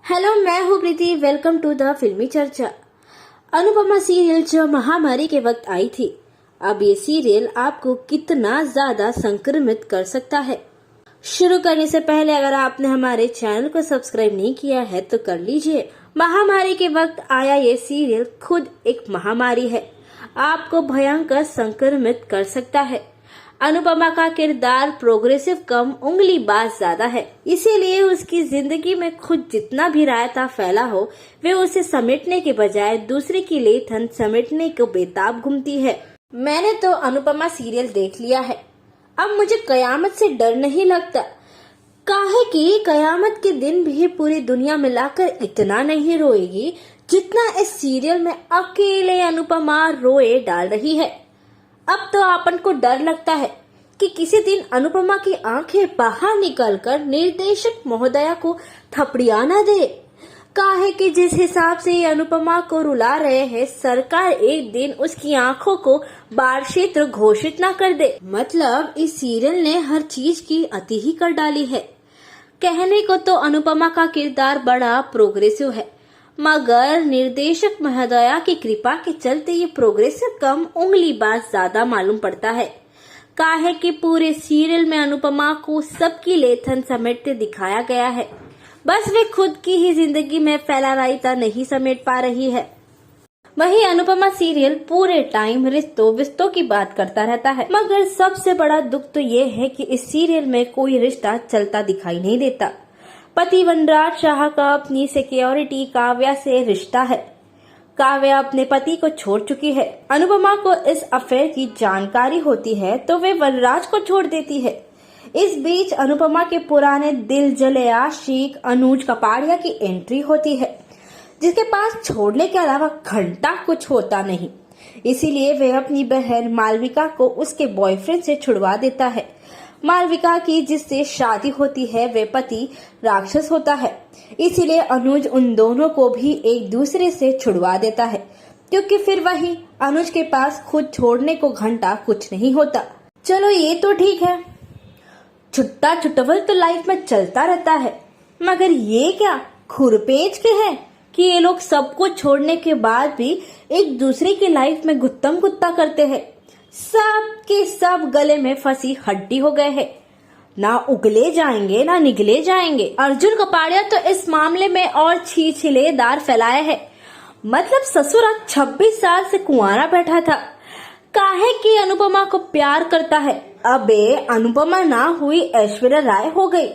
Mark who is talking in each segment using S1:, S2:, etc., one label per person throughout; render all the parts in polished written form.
S1: Hello, मैं हूँ प्रीति। Welcome to the फिल्मी चर्चा। अनुपमा सीरियल जो महामारी के वक्त आई थी, अब ये सीरियल आपको कितना ज्यादा संक्रमित कर सकता है। शुरू करने से पहले अगर आपने हमारे चैनल को सब्सक्राइब नहीं किया है तो कर लीजिए। महामारी के वक्त आया ये सीरियल खुद एक महामारी है, आपको भयंकर संक्रमित कर सकता है। अनुपमा का किरदार प्रोग्रेसिव कम उंगलीबाज ज्यादा है, इसीलिए उसकी जिंदगी में खुद जितना भी रायता फैला हो वे उसे समेटने के बजाय दूसरे की लेथन समेटने को बेताब घूमती है। मैंने तो अनुपमा सीरियल देख लिया है, अब मुझे कयामत से डर नहीं लगता। काहे कि कयामत के दिन भी पूरी दुनिया मिलाकर इतना नहीं रोएगी जितना इस सीरियल में अकेले अनुपमा रोए डाल रही है। अब तो आपन को डर लगता है कि किसी दिन अनुपमा की आंखें बाहर निकलकर निर्देशक महोदया को थपड़िया न दे। काहे कि जिस हिसाब से ये अनुपमा को रुला रहे हैं, सरकार एक दिन उसकी आंखों को बाढ़ क्षेत्र घोषित न कर दे। मतलब इस सीरियल ने हर चीज की अति ही कर डाली है। कहने को तो अनुपमा का किरदार बड़ा प्रोग्रेसिव है, मगर निर्देशक महोदया की कृपा के चलते ये प्रोग्रेसिव कम उंगलीबाज ज्यादा मालूम पड़ता है। काहे कि पूरे सीरियल में अनुपमा को सबकी लेथन समेटते दिखाया गया है, बस वे खुद की ही जिंदगी में फैला रायता नहीं समेट पा रही है। वही अनुपमा सीरियल पूरे टाइम रिश्तों विस्तों की बात करता रहता है, मगर सबसे बड़ा दुख तो ये है कि इस सीरियल में कोई रिश्ता चलता दिखाई नहीं देता। पति वनराज शाह का अपनी सिक्योरिटी काव्या से रिश्ता है। काव्या अपने पति को छोड़ चुकी है। अनुपमा को इस अफेयर की जानकारी होती है तो वे वनराज को छोड़ देती है। इस बीच अनुपमा के पुराने दिल जले आशिक अनुज कपाड़िया की एंट्री होती है, जिसके पास छोड़ने के अलावा घंटा कुछ होता नहीं। इसीलिए वे अपनी बहन मालविका को उसके बॉयफ्रेंड से छुड़वा देता है। मालविका की जिससे शादी होती है वे पति राक्षस होता है, इसीलिए अनुज उन दोनों को भी एक दूसरे से छुड़वा देता है, क्योंकि फिर वही अनुज के पास खुद छोड़ने को घंटा कुछ नहीं होता। चलो ये तो ठीक है, छुट्टा छुट्टवल तो लाइफ में चलता रहता है, मगर ये क्या खुरपेच के हैं कि ये लोग सबको छोड़ने के बाद भी एक दूसरे की लाइफ में गुत्तम गुत्ता करते हैं। सब के सब गले में फंसी हड्डी हो गए हैं, ना उगले जाएंगे ना निगले जाएंगे। अर्जुन कपाड़िया तो इस मामले में और छिलेदार फैलाया है। मतलब ससुरा 26 साल से कुंवारा बैठा था, काहे कि अनुपमा को प्यार करता है। अबे अनुपमा ना हुई ऐश्वर्या राय हो गई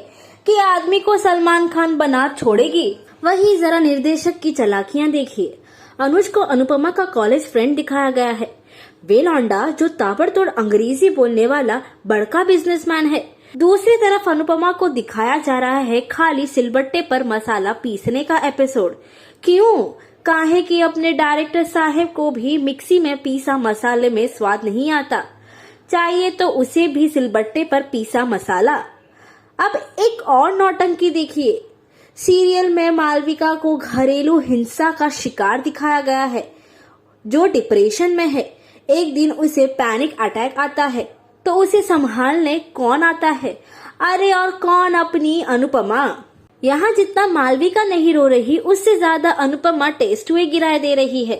S1: कि आदमी को सलमान खान बना छोड़ेगी। वही जरा निर्देशक की चालाकियां देखिए। अनुज को अनुपमा का कॉलेज फ्रेंड दिखाया गया है, वे लौंडा जो ताबड़तोड़ अंग्रेजी बोलने वाला बड़का बिजनेसमैन है। दूसरी तरफ अनुपमा को दिखाया जा रहा है खाली सिलबट्टे पर मसाला पीसने का एपिसोड। क्यों? काहे कि अपने डायरेक्टर साहब को भी मिक्सी में पीसा मसाले में स्वाद नहीं आता, चाहिए तो उसे भी सिलबट्टे पर पीसा मसाला। अब एक और नौटंकी देखिए। सीरियल में मालविका को घरेलू हिंसा का शिकार दिखाया गया है, जो डिप्रेशन में है। एक दिन उसे पैनिक अटैक आता है तो उसे संभालने कौन आता है? अरे और कौन? अपनी अनुपमा। यहाँ जितना मालविका नहीं रो रही, उससे ज्यादा अनुपमा टेस्ट हुए गिराए दे रही है।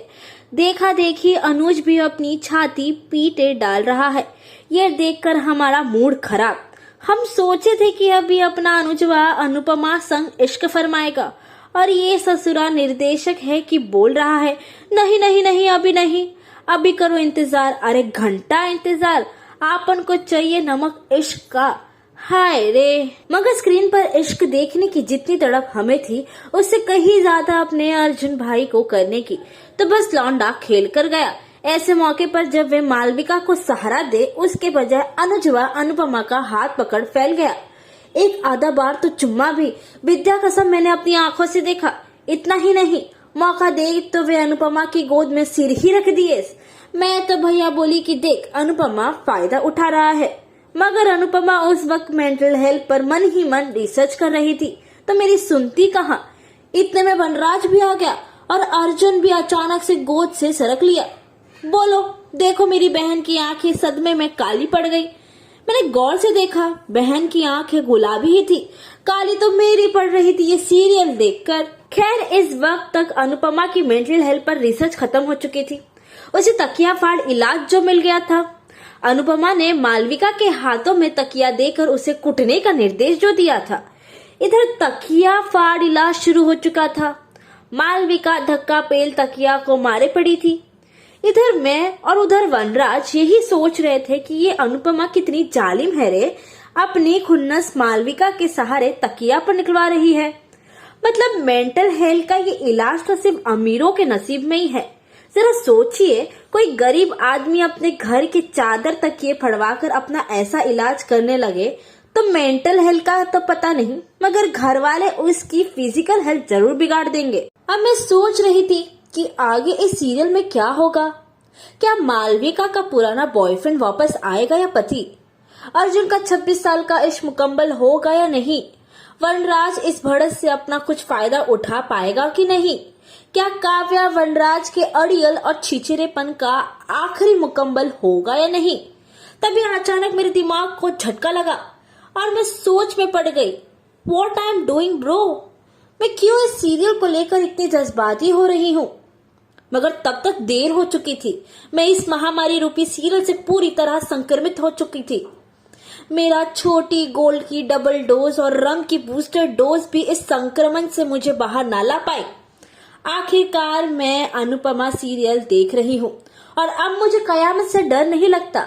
S1: देखा देखी अनुज भी अपनी छाती पीटे डाल रहा है। ये देखकर हमारा मूड खराब। हम सोचे थे कि अभी अपना अनुजवा अनुपमा संग इश्क फरमाएगा, और ये ससुरा निर्देशक है कि बोल रहा है नहीं नहीं नहीं, अभी नहीं, अभी करो इंतजार। अरे घंटा इंतजार, आपन को चाहिए नमक इश्क का। हाय रे, मगर स्क्रीन पर इश्क देखने की जितनी तड़प हमें थी, उससे कहीं ज्यादा अपने अर्जुन भाई को करने की। तो बस लौंडा खेल कर गया। ऐसे मौके पर जब वे मालविका को सहारा दे, उसके बजाय अनुजवा अनुपमा का हाथ पकड़ फैल गया। एक आधा बार तो चुम्मा भी, विद्या कसम मैंने अपनी आंखों से देखा। इतना ही नहीं, मौका दे तो वे अनुपमा की गोद में सिर ही रख दिए। मैं तो भैया बोली कि देख अनुपमा फायदा उठा रहा है, मगर अनुपमा उस वक्त मेंटल हेल्थ पर मन ही मन रिसर्च कर रही थी, तो मेरी सुनती कहाँ। इतने में वनराज भी आ गया और अर्जुन भी अचानक से गोद से सरक लिया। बोलो देखो, मेरी बहन की आंखें सदमे में काली पड़ गई। मैंने गौर से देखा, बहन की आंखें गुलाबी ही थी। काली तो मेरी पड़ रही थी ये सीरियल देखकर। खैर इस वक्त तक अनुपमा की मेंटल हेल्थ पर रिसर्च खत्म हो चुकी थी। उसे तकिया फाड़ इलाज जो मिल गया था। अनुपमा ने मालविका के हाथों में तकिया देकर उसे कुटने का निर्देश जो दिया था। इधर तकिया फाड़ इलाज शुरू हो चुका था। मालविका धक्का पेल तकिया को मारे पड़ी थी। इधर मैं और उधर वनराज यही सोच रहे थे कि ये अनुपमा कितनी जालिम है रे, अपनी खुन्नस मालविका के सहारे तकिया पर निकलवा रही है। मतलब मेंटल हेल्थ का ये इलाज तो सिर्फ अमीरों के नसीब में ही है। जरा सोचिए, कोई गरीब आदमी अपने घर के चादर तकिए फड़वाकर अपना ऐसा इलाज करने लगे तो मेंटल हेल्थ का तो पता नहीं, मगर घर वाले उसकी फिजिकल हेल्थ जरूर बिगाड़ देंगे। अब मैं सोच रही थी कि आगे इस सीरियल में क्या होगा। क्या मालविका का पुराना बॉयफ्रेंड वापस आएगा या पति? अर्जुन का 26 साल का इश्क मुकम्मल होगा या नहीं? वनराज इस भड़स से अपना कुछ फायदा उठा पाएगा कि नहीं? क्या काव्या वनराज के अड़ियल और छिछेरेपन का आखिरी मुकम्मल होगा या नहीं? तभी अचानक मेरे दिमाग को झटका लगा और मैं सोच में पड़ गई। What I am doing bro? मैं क्यों इस सीरियल को लेकर इतनी जज्बाती हो रही हूँ? मगर तब तक देर हो चुकी थी। मैं इस महामारी रूपी सीरियल से पूरी तरह संक्रमित हो चुकी थी। मेरा छोटी गोल्ड की डबल डोज और रंग की बूस्टर डोज भी इस संक्रमण से मुझे बाहर ना ला पाई। आखिरकार मैं अनुपमा सीरियल देख रही हूँ और अब मुझे कयामत से डर नहीं लगता।